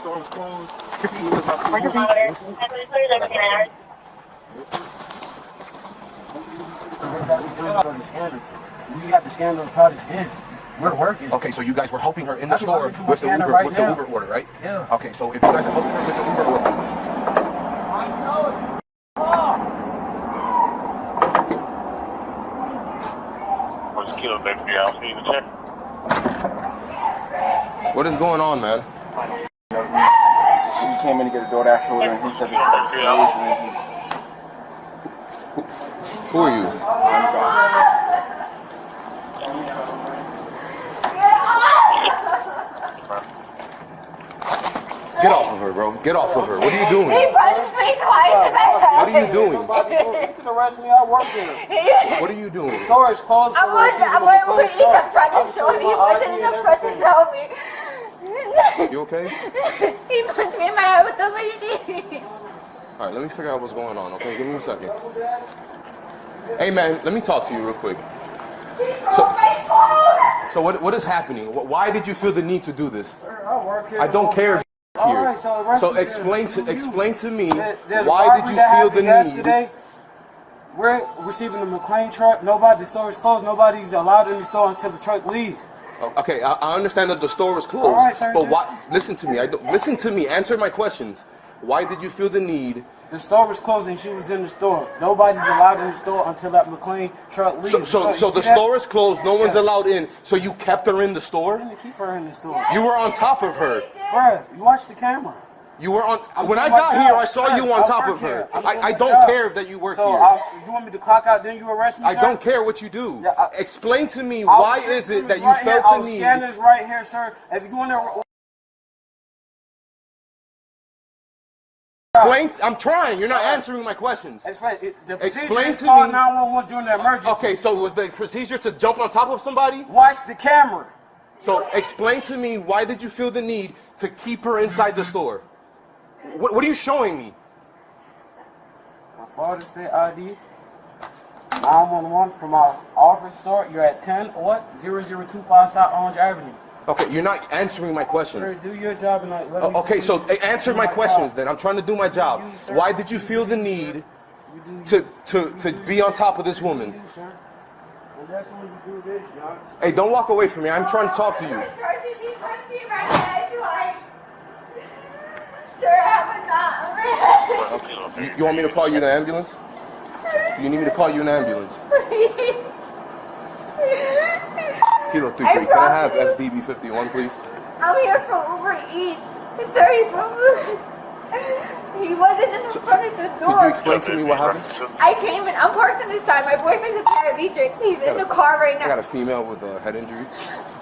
store was closed. He was not we have the scan those products in. We're working. Okay, so you guys were helping her in the store with the Uber, with the Uber order, right? Yeah. Okay, so if you guys are helping her with the Uber order. What's kilo baby? I'll see you check. What is going on, man? We came in to get a DoorDash order and he said this was closed and then Who are you? Get off of her, bro. Get off of her. What are you doing? He punched me twice in my head. What are you doing? you can arrest me, I work here. What are you doing? The store is closed. I'm Uber Eats. I'm trying to show him. He wasn't in the front to tell me. You okay? He punched me in my head with the machine. All right, let me figure out what's going on, okay? Give me a second. Hey, man, let me talk to you real quick. So what is happening? Why did you feel the need to do this? I work here. I don't care if you're here. Right, so explain to me There's why did you feel the need? Yesterday, we're receiving the McLean truck. The store is closed. Nobody's allowed in the store until the truck leaves. Okay, I understand that the store was closed. All right, sir, but why? Listen to me. Listen to me. Answer my questions. Why did you feel the need? The store was closed and she was in the store. Nobody's allowed in the store until that McLean truck leaves. So the store is closed. No one's allowed in. So you kept her in the store? I didn't keep her in the store. You were on top of her. Bruh, you watch the camera. You were on. When I got here, I saw you on top of her. I don't care that you work here. You want me to clock out, then you arrest me, sir? I don't care what you do. Yeah, explain to me why is it that you felt the need. Our scanner's right here, sir. If you want to. I'm trying. You're not answering my questions. Explain to me. 911 during the emergency. Okay, so was the procedure to jump on top of somebody? Watch the camera. So explain to me, why did you feel the need to keep her inside the store? What are you showing me? My Father's Day ID. 911 from our office store. You're at 10 what? 0025 South Orange Avenue. Okay, you're not answering my question. Sir, do your job and let me okay, so answer my questions then. I'm trying to do my job. Why did you feel the need to be on top of this woman? Hey, don't walk away from me. I'm trying to talk to you. You want me to call you the ambulance? You need me to call you an ambulance? Kilo 33. Can I have FDB 51, please? I'm here for Uber Eats. Sorry, bro. He wasn't in the front of the door. Could you explain to me what happened? I came in. I'm parked on this side. My boyfriend's a paraplegic. He's in the car right now. I got a female with a head injury.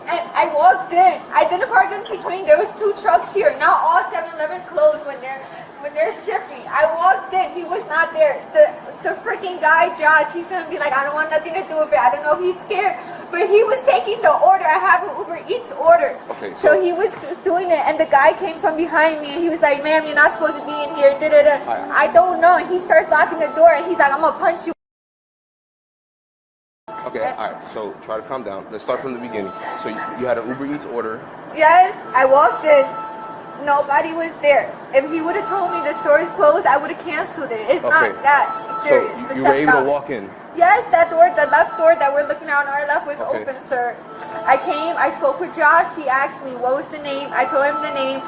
And I walked in. I didn't park in between. There was 2 trucks here. Not all 7-Eleven closed when they're shipping. I walked in. He was not there. The freaking guy, Josh, he's gonna be like, I don't want nothing to do with it. I don't know if he's scared. But he was taking the order. I have an Uber Eats order. Okay, so he was doing it, and the guy came from behind me, and he was like, ma'am, you're not supposed to be in here. I don't know. And he starts locking the door, and he's like, I'm going to punch you. Okay, all right. So try to calm down. Let's start from the beginning. So you had an Uber Eats order. Yes, I walked in. Nobody was there. If he would have told me the store is closed, I would have canceled it. It's not that serious. So you were able to walk in? Yes, that door, the left door that we're looking at on our left was open, sir. I came, I spoke with Josh. He asked me, what was the name? I told him the name.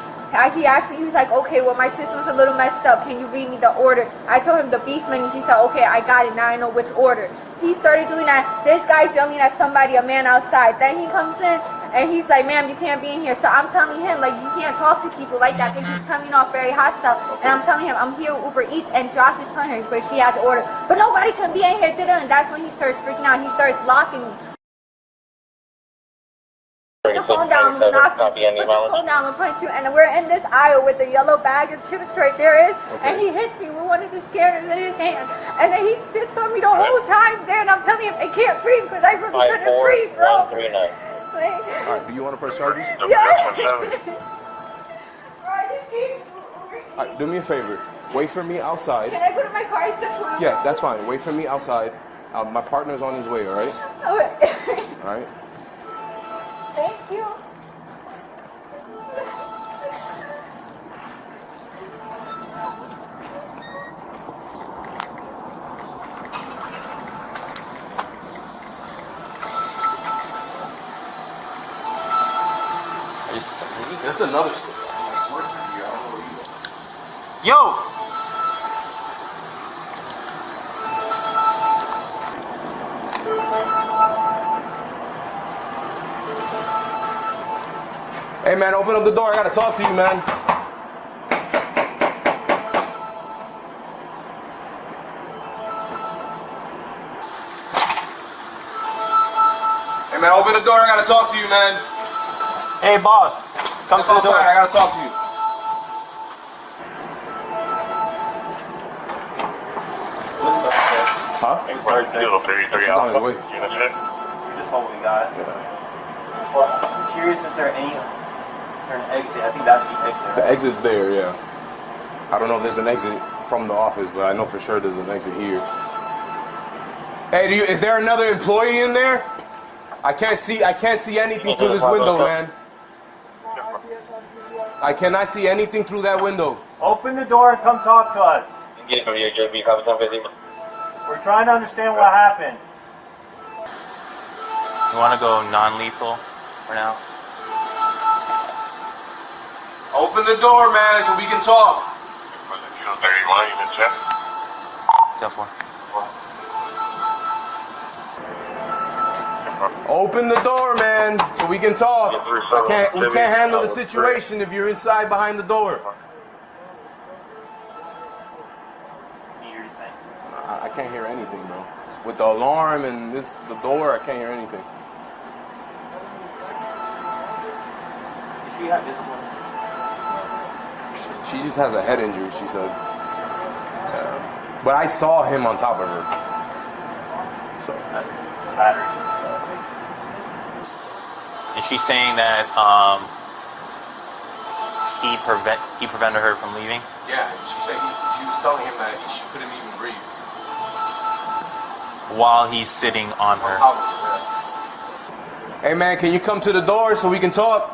He asked me, he was like, okay, well, my system's a little messed up. Can you read me the order? I told him the beef menus. He said, okay, I got it. Now I know which order. He started doing that. This guy's yelling at somebody, a man outside. Then he comes in, and he's like, ma'am, you can't be in here. So I'm telling him, like, you can't talk to people like that because he's coming off very hostile. And I'm telling him, I'm here with Uber Eats, and Josh is telling her, but she has to order. But nobody can be in here. And that's when he starts freaking out. He starts locking me. Put the phone down, I'm knocking. Put the phone down, I'm punch you. And we're in this aisle with the yellow bag of chips right there. And he hits me with one of the scanners in his hand. And then he sits on me the whole time there. And I'm telling him, I can't breathe because I really couldn't breathe, bro. Alright, do you want to press charges? Yes. Alright, do me a favor. Wait for me outside. Can I go to my car? It's the 12. Yeah, that's fine. Wait for me outside. My partner's on his way, alright? Alright. Thank you. This is another story. Yo! Hey man, open up the door. I gotta talk to you, man. Hey man, open the door. I gotta talk to you, man. Hey boss, come to the door. I gotta talk to you. Huh? Sorry, still 33 He's on his Alpha. way. Unit check. This one we got. Well, I'm curious, is there an exit? I think that's the exit. The exit's there, yeah. I don't know if there's an exit from the office, but I know for sure there's an exit here. Hey, is there another employee in there? I can't see anything through this window, man. I cannot see anything through that window. Open the door and come talk to us. We're trying to understand what happened. You want to go non-lethal for now? Open the door, man, so we can talk. Kilo 31, unit check. 10-4. Open the door, man, so we can talk. We can't handle the situation if you're inside behind the door. I can't hear anything, bro. With the alarm and the door, I can't hear anything. She had this one. She just has a head injury, she said. But I saw him on top of her. So That's battery. And she's saying that he prevented her from leaving. yeah, she said she was telling him that she couldn't even breathe. While he's sitting on her. Top of her. Hey man, can you come to the door so we can talk?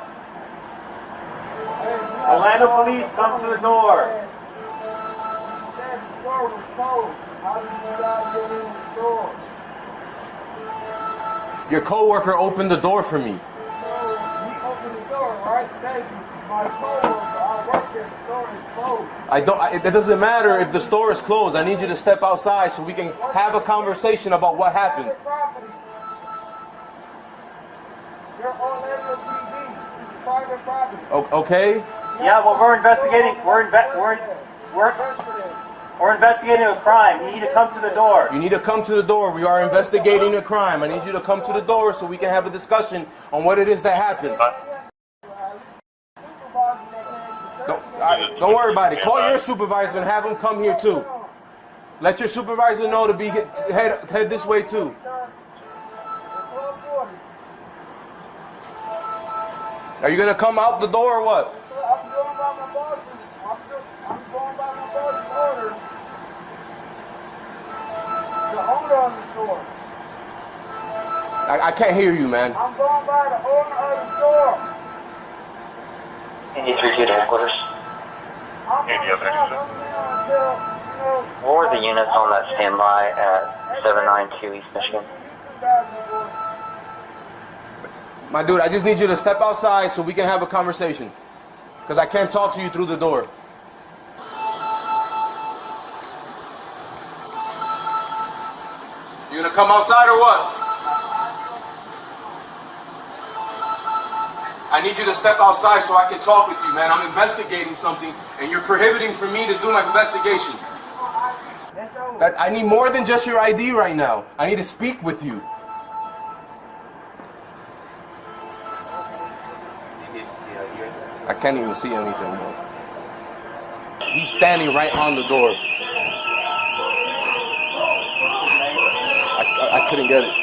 Orlando police, come to the door. He said the store was closed. How did you guys get in the store? Your coworker opened the door for me. He opened the door, right? Thank you. My coworker, I work here. The store is closed. It doesn't matter if the store is closed. I need you to step outside so we can have a conversation about what happened. You're Orlando PD. This is private property. Okay? Yeah, well, we're investigating. We're investigating a crime. You need to come to the door. You need to come to the door. We are investigating a crime. I need you to come to the door so we can have a discussion on what it is that happened. Don't worry about it. Call your supervisor and have him come here too. Let your supervisor know to head this way too. Are you gonna come out the door or what? I'm going by my boss's. I'm going by my boss's order. The owner of the store. I can't hear you, man. I'm going by the owner of the store. Any 3 to headquarters? I'm Any going other to exit? until, What were the units on that standby at 792 East Michigan? My dude, I just need you to step outside so we can have a conversation. Because I can't talk to you through the door. You gonna come outside or what? I need you to step outside so I can talk with you, man. I'm investigating something and you're prohibiting for me to do my investigation. I need more than just your ID right now. I need to speak with you. I can't even see anything, bro. He's standing right on the door. I couldn't get it.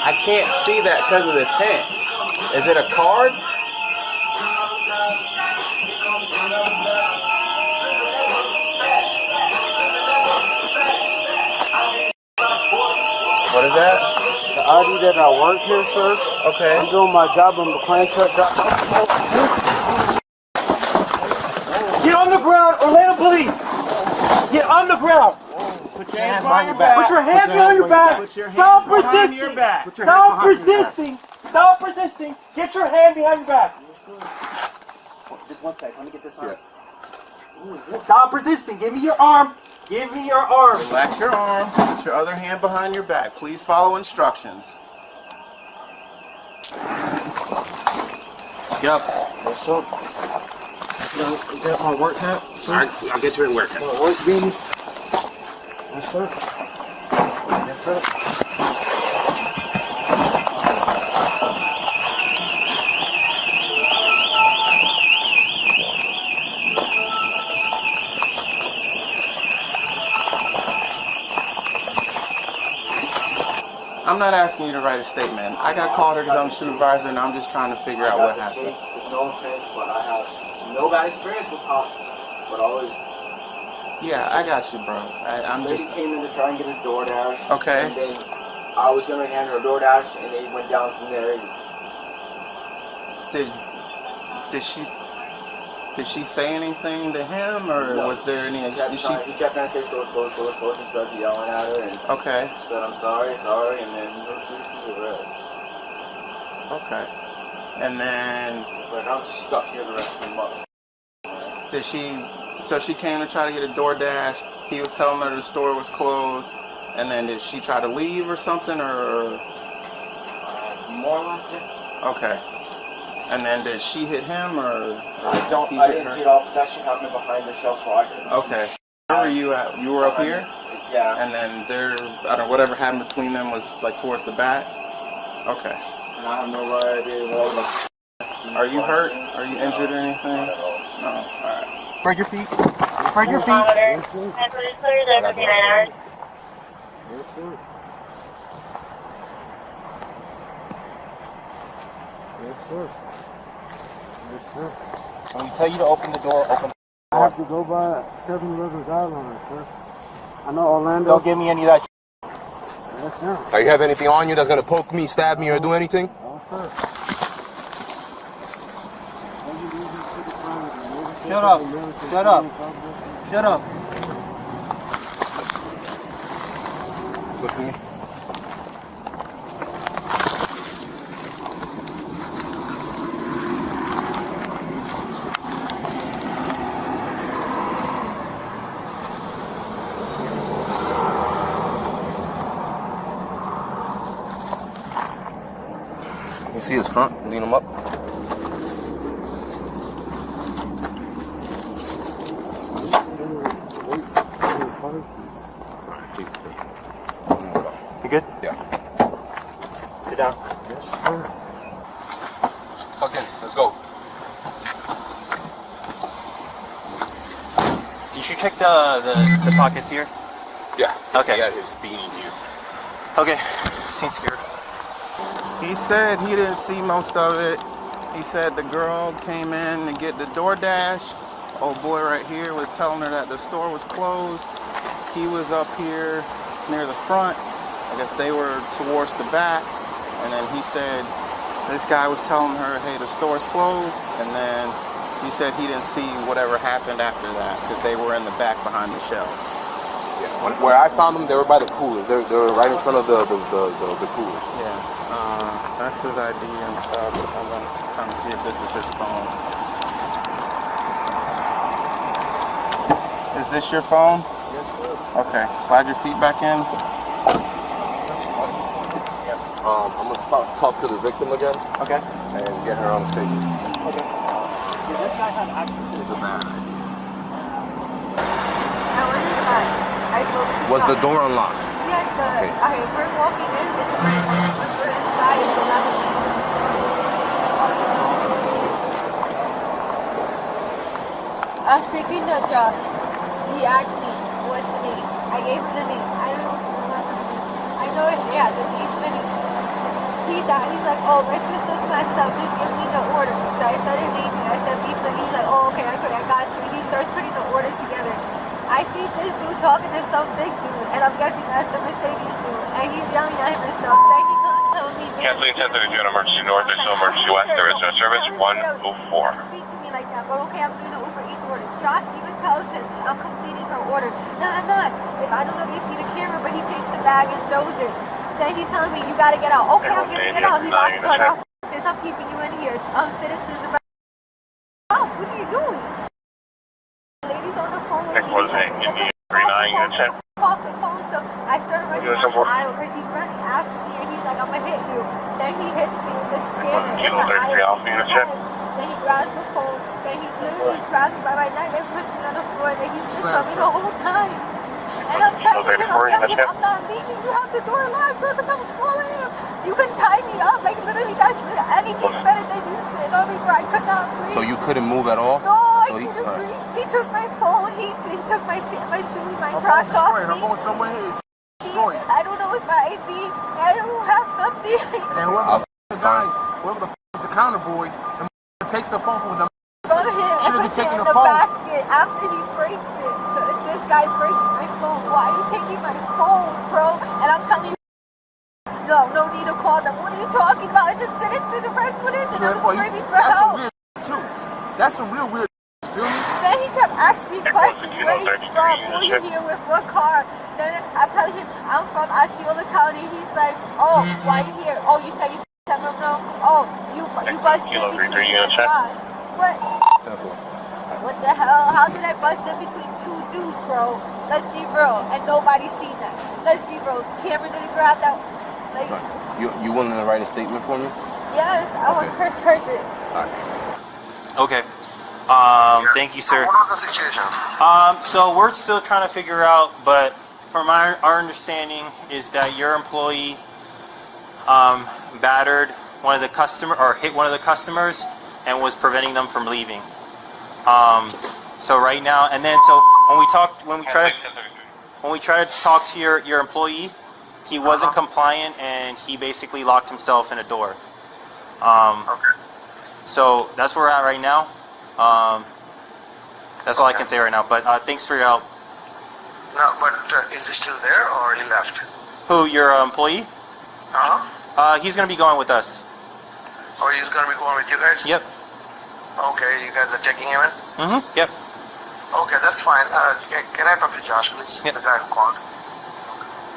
I can't see that because of the tent. Is it a card? What is that? The ID that I work here, sir. Okay. I'm doing my job on the McLean truck job. Get on the ground, Orlando police. Get on the ground. Put your hands behind your back. Put your hands behind your back. Stop resisting. Stop resisting. Stop resisting. Get your hand behind your back. Just 1 sec. Let me get this arm. Stop resisting. Give me your arm. Give me your arm. Relax your arm. Put your other hand behind your back. Please follow instructions. Get up. Yes, sir. You got my work hat, sir? I'll get you in work hat. My work beanie. Yes, sir. Yes, sir. I'm not asking you to write a statement. I got called here because I'm a supervisor and I'm just trying to figure out what happened. There's no offense, but I have no bad experience with cops. But always. Yeah, I got you, bro. I'm Lady just. came in to try and get a DoorDash. Okay. And then I was gonna hand her a DoorDash, and they went down from there. Did she say anything to him, or No, was there any? He kept trying to say stores closed, and started yelling at her. And Okay. she said, "I'm sorry," and then he refused to do the rest. Okay. And then It's like I'm stuck here the rest of the month. did she? So she came to try to get a DoorDash. He was telling her the store was closed, and then did she try to leave or something, or? More or less, yeah. Okay. And then did she hit him, or I didn't see it all because I actually have him behind the shelf, so I couldn't see. Okay. Where were you at? You were up here? Yeah. And then there, I don't know, whatever happened between them was like towards the back? Okay. And I have no idea what was. Are you hurt? Are you injured or anything? No. Alright. Spread your feet. Spread your feet. Yes, sir. Yes, sir. Yes, sir. Yes, sir. When we tell you to open the door, open the I have to go by 7-Eleven guidelines, sir. I know Orlando. Don't give me any of that. Yes, sir. Do you have anything on you that's gonna poke me, stab me, or do anything? No, sir. Shut up. Shut up. Shut up. Listen to me. You see his front? Lean him up. You good? Yeah. Sit down. Yes, sir. Tuck in. Let's go. You should check the pockets here. Yeah. Okay. He got his beanie here. Okay. Seems scared. He said he didn't see most of it. He said the girl came in to get the DoorDash. Old boy right here was telling her that the store was closed. He was up here near the front. I guess they were towards the back. And then he said this guy was telling her, hey, the store's closed. And then he said he didn't see whatever happened after that because they were in the back behind the shelves. Yeah. Where I found them, they were by the coolers. They were right in front of the coolers. Yeah. That's his ID and stuff. I'm going to kind of see if this is his phone. Is this your phone? Yes, sir. Okay. Slide your feet back in. I'm going to talk to the victim again. Okay. And get her on the stage. Okay. Did this guy have access to the man. Was the door unlocked? Yes, we're walking in, it's the right one, but we're inside, it's the left one. I was speaking to Josh. He asked me, what's the name? I gave him the name. I don't know what's the name. I know it, yeah, the name. He's like, oh, my system's messed up, just give me the order. So I started naming, I said beef, and he's like, oh, okay, I got you. And he starts putting the order together. I see this dude talking to some big dude, and I'm guessing that's the Mercedes dude, and he's yelling at him and stuff. Then he comes telling me, Canceling 1032 on emergency north, there's no emergency west, there is no service 104. Speak to me like that, but okay, I'm doing an Uber Eats order. Josh even tells him, I'm completing her order. No, I'm not. If I don't know if you see the camera, but he takes the bag and throws it. Then he's telling me, you gotta get out. Okay, I'm gonna get out. He locks the door. I'm keeping you in here. Citizens of house. What are you doing? Ladies on the phone with me. Off the phone, so I started running down the aisle because he's running after me and he's like, I'm gonna hit you. Then he hits me in this scanner in the aisle. Then he grabs the phone. Then he literally grabs me by my neck and puts me on the floor. Then he sits on me the whole time. And I'm telling him, I'm not leaving. You have the door locked, bro, because I'm swallowing him. You can tie me up. Like, literally, that's anything better than you sitting on me where I could not breathe. So you couldn't move at all? No, I couldn't breathe. He took my phone. He took my shoes, my Crocs off me. Her phone somewhere is destroyed. I don't know if my ID. I don't have nothing. And then whoever the is the counter boy, the takes the phone from them. Should have been taking the phone. Basket after he breaks it. This guy breaks my phone. Why are you taking my phone, bro? And I'm telling you, no need to call them. What are you talking about? It's a citizen arrest. What is it? I'm screaming for help. That's some weird too. That's some real weird. Feel me? Then he kept asking me questions. Where are you from? Who are you here with? What car? Then I'm telling him I'm from Osceola County. He's like, oh, why are you here? Oh, you said you tell him no. Oh, you busted between me and Josh. What the hell? How did I bust in between two dudes, bro? Let's be real. And nobody's seen that. Let's be real. The camera didn't grab that. Like, you willing to write a statement for me? Yes, I want to press charges. Okay. Thank you, sir. What was the situation? So we're still trying to figure out, but from our understanding is that your employee battered one of the hit one of the customers and was preventing them from leaving. So right now, and then so when we tried to talk to your employee, he wasn't compliant and he basically locked himself in a door. Okay. So that's where we're at right now. That's all I can say right now. But thanks for your help. No, but is he still there or he left? Who, your employee? He's gonna be going with us. Oh, he's gonna be going with you guys? Yep. Okay, you guys are taking him in? Yep. Okay, that's fine. Can I talk to Josh, please? Yep. The guy who called.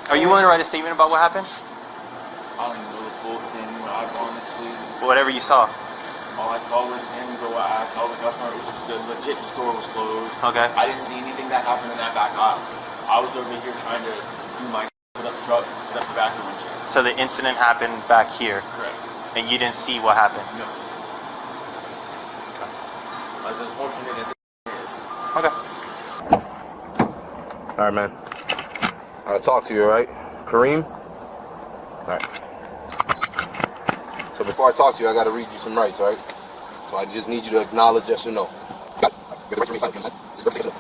Are you willing to write a statement about what happened? I don't even know the full scene. I honestly, Whatever you saw. all I saw was him go. I asked all the customers. The store was closed. Okay. I didn't see anything that happened in that back aisle. I was over here trying to do my put up the truck, put up the vacuum and shit. So the incident happened back here, Correct. and you didn't see what happened. No, sir. As unfortunate as it is. Okay. All right, man. I gotta talk to you, all right? Kareem? All right. So before I talk to you, I gotta read you some rights, all right? So I just need you to acknowledge yes or no. Got it? You have the right to remain silent, you understand?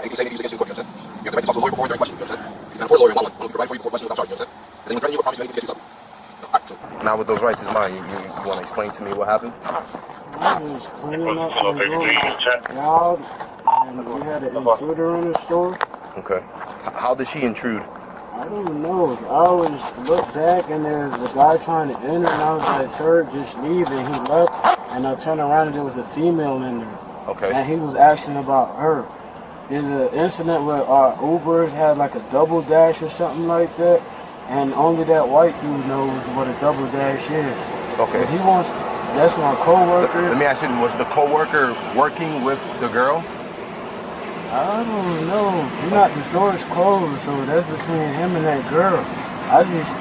You can say anything you use against you in court, you understand? You have the right to talk to a lawyer before during questions, you understand? You can afford a lawyer in one will provide for you before questions without charge, you understand? Does anyone threaten you or promise you anything against you? No. All right, so now with those rights is mine, you want to explain to me what happened? I was cleaning up the room, and we had an intruder in the store. Okay. How did she intrude? I don't know. I always look back and there's a guy trying to enter, and I was like, sir, just leave. And he left, and I turned around and there was a female in there. Okay. And he was asking about her. There's an incident where our Ubers had like a double dash or something like that, and only that white dude knows what a double dash is. Okay. But he wants to, that's my coworker. Let me ask you, was the coworker working with the girl? I don't know. The store is closed, so that's between him and that girl. I just,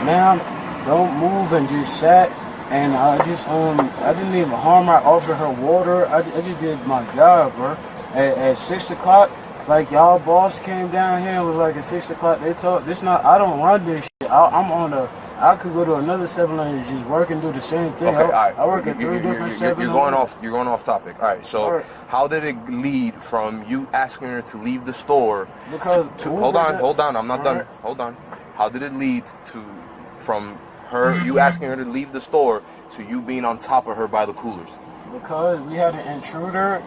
ma'am, don't move, and just sat, and I didn't even harm her. I offered her water. I just did my job, bro. At 6 o'clock, like y'all boss came down here and was like at 6 o'clock, they told, I don't run this shit. I could go to another 7-Eleven and just work and do the same thing. Okay, all right. I work at 3 different 7-Elevens. You're going off topic. All right. So how did it lead from you asking her to leave the store? Because hold on. I'm not done. Right. Hold on. How did it lead from her you asking her to leave the store to you being on top of her by the coolers? Because we had an intruder.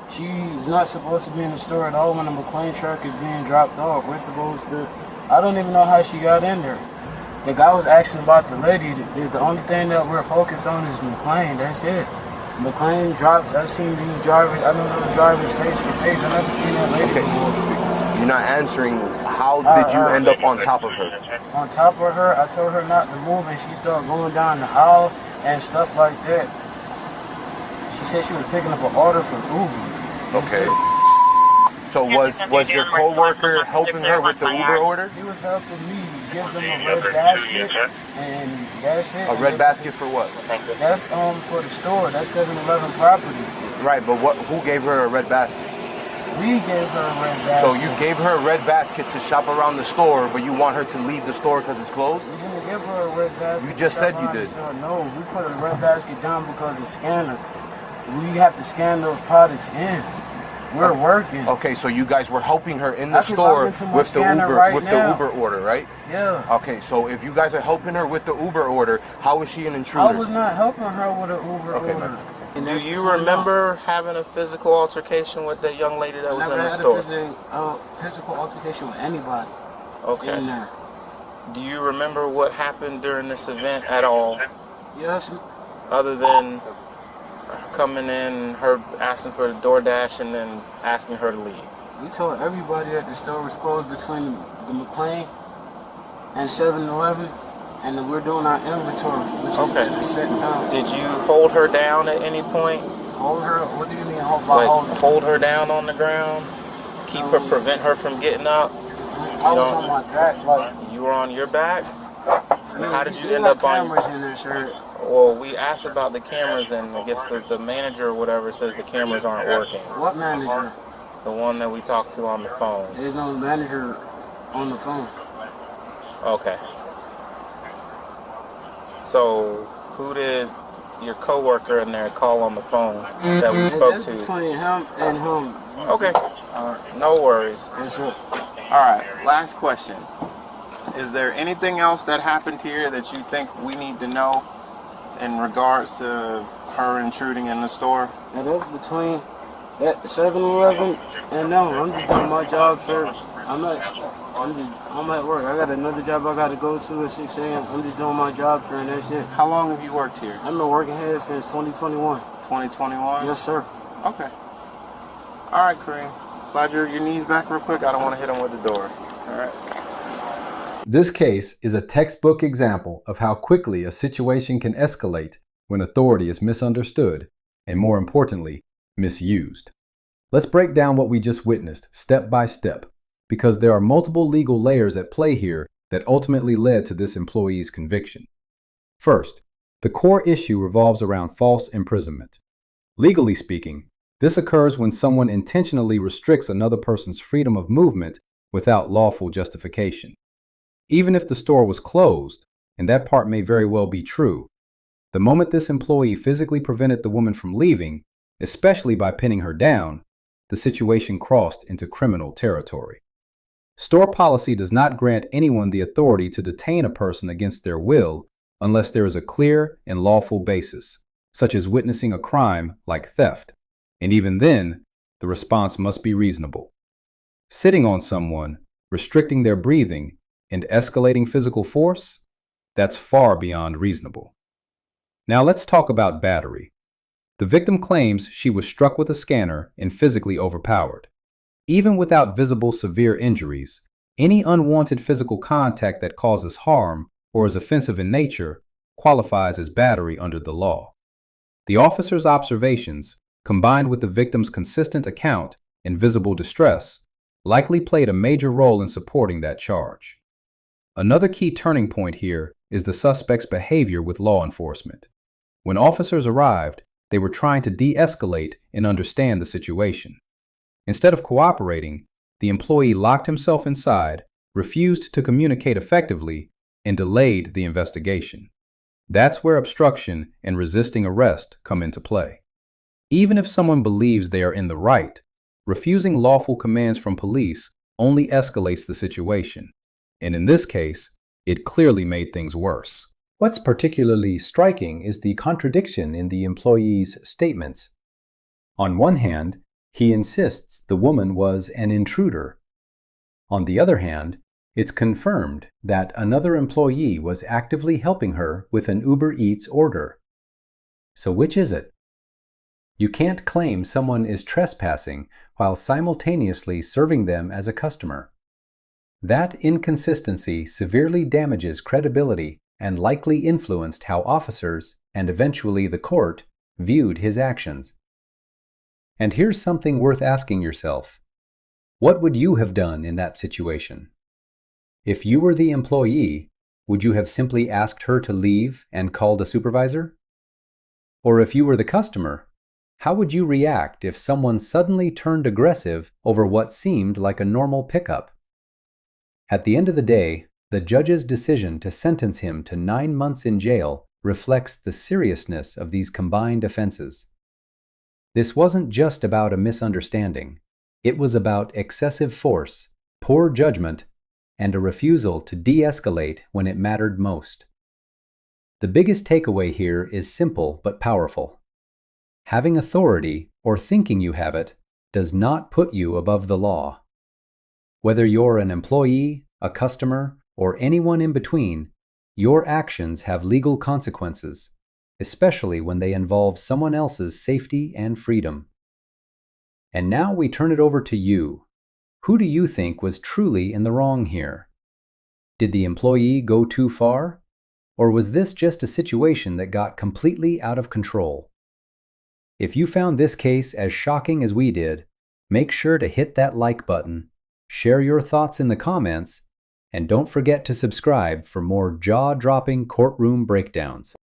She's not supposed to be in the store at all when the McLean truck is being dropped off. We're supposed to. I don't even know how she got in there. The guy was asking about the lady. The only thing that we're focused on is McLean. That's it. McLean drops. I've seen these drivers. I know those drivers face to face. I've never seen that lady before. You're not answering. How did you end up on top of her? On top of her, I told her not to move, and she started going down the aisle and stuff like that. She said she was picking up an order from Uber. Okay. So was your coworker helping her with the Uber order? He was helping me give them a red basket, and that's it. A red basket for what? That's for the store. That's 7-Eleven property. Right, but who gave her a red basket? We gave her a red basket. So you gave her a red basket to shop around the store, but you want her to leave the store because it's closed? We didn't give her a red basket. You just said you did. No, we put a red basket down because it's scanner. We have to scan those products in. We're working. Okay, so you guys were helping her in the store with the Uber order, right? Yeah. Okay, so if you guys are helping her with the Uber order, how is she an intruder? I was not helping her with an Uber order. Do you remember having a physical altercation with that young lady that was in the store? I never had a physical altercation with anybody. Okay. In there. Do you remember what happened during this event at all? Yes. Other than coming in, her asking for the DoorDash, and then asking her to leave? We told everybody that the store was closed between the McLean and 7-Eleven, and that we're doing our inventory, which is at a set time. Did you hold her down at any point? Hold her? What do you mean hold hold her down on the ground? Keep her, prevent her from getting up? I was on my back, like. You were on your back? How did you end up on? Cameras in there, sir. Well, we asked about the cameras, and I guess the manager or whatever says the cameras aren't working. What manager? The one that we talked to on the phone. There's no manager on the phone. Okay. So, who did your coworker in there call on the phone that we spoke to? Between him and him. Okay. No worries. Yes, sir. All right. Last question. Is there anything else that happened here that you think we need to know in regards to her intruding in the store? That's between that 7-Eleven and no. I'm just doing my job, sir. I'm at work. I got another job I got to go to at 6 a.m. I'm just doing my job, sir, and that's it. How long have you worked here? I've been working here since 2021. 2021? Yes, sir. Okay. All right, Kareem. Slide your knees back real quick. I don't want to hit him with the door. All right. This case is a textbook example of how quickly a situation can escalate when authority is misunderstood and, more importantly, misused. Let's break down what we just witnessed step by step, because there are multiple legal layers at play here that ultimately led to this employee's conviction. First, the core issue revolves around false imprisonment. Legally speaking, this occurs when someone intentionally restricts another person's freedom of movement without lawful justification. Even if the store was closed, and that part may very well be true, the moment this employee physically prevented the woman from leaving, especially by pinning her down, the situation crossed into criminal territory. Store policy does not grant anyone the authority to detain a person against their will unless there is a clear and lawful basis, such as witnessing a crime like theft, and even then, the response must be reasonable. Sitting on someone, restricting their breathing, and escalating physical force, that's far beyond reasonable. Now let's talk about battery. The victim claims she was struck with a scanner and physically overpowered. Even without visible severe injuries, any unwanted physical contact that causes harm or is offensive in nature qualifies as battery under the law. The officer's observations, combined with the victim's consistent account and visible distress, likely played a major role in supporting that charge. Another key turning point here is the suspect's behavior with law enforcement. When officers arrived, they were trying to de-escalate and understand the situation. Instead of cooperating, the employee locked himself inside, refused to communicate effectively, and delayed the investigation. That's where obstruction and resisting arrest come into play. Even if someone believes they are in the right, refusing lawful commands from police only escalates the situation. And in this case, it clearly made things worse. What's particularly striking is the contradiction in the employee's statements. On one hand, he insists the woman was an intruder. On the other hand, it's confirmed that another employee was actively helping her with an Uber Eats order. So which is it? You can't claim someone is trespassing while simultaneously serving them as a customer. That inconsistency severely damages credibility and likely influenced how officers, and eventually the court, viewed his actions. And here's something worth asking yourself. What would you have done in that situation? If you were the employee, would you have simply asked her to leave and called a supervisor? Or if you were the customer, how would you react if someone suddenly turned aggressive over what seemed like a normal pickup? At the end of the day, the judge's decision to sentence him to 9 months in jail reflects the seriousness of these combined offenses. This wasn't just about a misunderstanding. It was about excessive force, poor judgment, and a refusal to de-escalate when it mattered most. The biggest takeaway here is simple but powerful. Having authority, or thinking you have it, does not put you above the law. Whether you're an employee, a customer, or anyone in between, your actions have legal consequences, especially when they involve someone else's safety and freedom. And now we turn it over to you. Who do you think was truly in the wrong here? Did the employee go too far? Or was this just a situation that got completely out of control? If you found this case as shocking as we did, make sure to hit that like button, share your thoughts in the comments, and don't forget to subscribe for more jaw-dropping courtroom breakdowns.